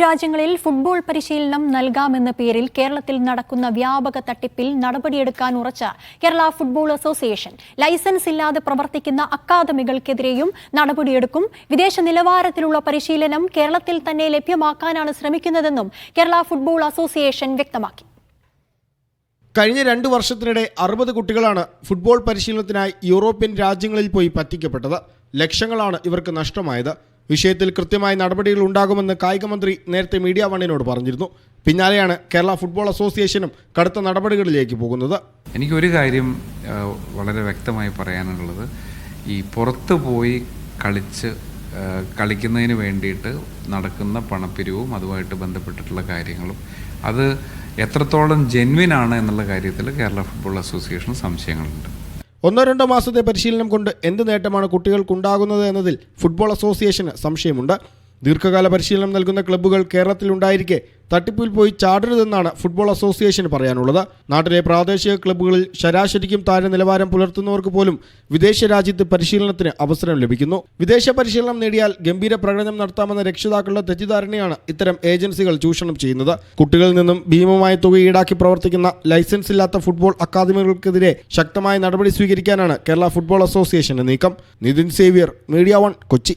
രാജ്യങ്ങളിൽ ഫുട്ബോൾ പരിശീലനം നൽകാമെന്ന പേരിൽ കേരളത്തിൽ നടക്കുന്ന വ്യാപക തട്ടിപ്പിൽ നടപടിയെടുക്കാൻ ഉറച്ച കേരള ഫുട്ബോൾ അസോസിയേഷൻ ലൈസൻസ് ഇല്ലാതെ പ്രവർത്തിക്കുന്ന അക്കാദമികൾക്കെതിരെയും നടപടിയെടുക്കും. വിദേശ നിലവാരത്തിലുള്ള പരിശീലനം കേരളത്തിൽ തന്നെ ലഭ്യമാക്കാനാണ് ശ്രമിക്കുന്നതെന്നും കേരള ഫുട്ബോൾ അസോസിയേഷൻ വ്യക്തമാക്കി. കഴിഞ്ഞ 2 വർഷത്തിനിടെ 60 കുട്ടികളാണ് ഫുട്ബോൾ പരിശീലനത്തിനായി യൂറോപ്യൻ രാജ്യങ്ങളിൽ പോയി പറ്റിക്കപ്പെട്ടത്. ലക്ഷങ്ങളാണ് ഇവർക്ക് നഷ്ടമായത്. വിഷയത്തിൽ കൃത്യമായ നടപടികൾ ഉണ്ടാകുമെന്ന് കായിക മന്ത്രി നേരത്തെ മീഡിയ വണ്ണിനോട് പറഞ്ഞിരുന്നു. പിന്നാലെയാണ് കേരള ഫുട്ബോൾ അസോസിയേഷനും കടുത്ത നടപടികളിലേക്ക് പോകുന്നത്. എനിക്കൊരു കാര്യം വളരെ വ്യക്തമായി പറയാനുള്ളത്, ഈ പുറത്തു പോയി കളിക്കുന്നതിന് വേണ്ടിയിട്ട് നടക്കുന്ന പണപ്പിരിവും അതുമായിട്ട് ബന്ധപ്പെട്ടിട്ടുള്ള കാര്യങ്ങളും അത് എത്രത്തോളം ജെന്വിൻ ആണ് എന്നുള്ള കാര്യത്തിൽ കേരള ഫുട്ബോൾ അസോസിയേഷന് സംശയങ്ങളുണ്ട്. 1-2 മാസത്തെ പരിശീലനം കൊണ്ട് എന്ത് നേട്ടമാണ് കുട്ടികൾക്കുണ്ടാകുന്നത് എന്നതിൽ ഫുട്ബോൾ അസോസിയേഷന് സംശയമുണ്ട്. ദീർഘകാല പരിശീലനം നൽകുന്ന ക്ലബ്ബുകൾ കേരളത്തിലുണ്ടായിരിക്കെ തട്ടിപ്പിൽ പോയി ചാടരുതെന്നാണ് ഫുട്ബോൾ അസോസിയേഷന് പറയാനുള്ളത്. നാട്ടിലെ പ്രാദേശിക ക്ലബ്ബുകളിൽ ശരാശരിക്കും താഴെ നിലവാരം പുലർത്തുന്നവർക്ക് പോലും വിദേശ രാജ്യത്ത് പരിശീലനത്തിന് അവസരം ലഭിക്കുന്നു. വിദേശ പരിശീലനം നേടിയാൽ ഗംഭീര പ്രകടനം നടത്താമെന്ന രക്ഷിതാക്കളുടെ തെറ്റിദ്ധാരണയാണ് ഇത്തരം ഏജൻസികൾ ചൂഷണം ചെയ്യുന്നത്. കുട്ടികളിൽ നിന്നും ഭീമമായ തുക ഈടാക്കി പ്രവർത്തിക്കുന്ന ലൈസൻസ് ഇല്ലാത്ത ഫുട്ബോൾ അക്കാദമികൾക്കെതിരെ ശക്തമായ നടപടി സ്വീകരിക്കാനാണ് കേരള ഫുട്ബോൾ അസോസിയേഷന്റെ നീക്കം. നിതിൻ സേവ്യർ, മീഡിയ 1, കൊച്ചി.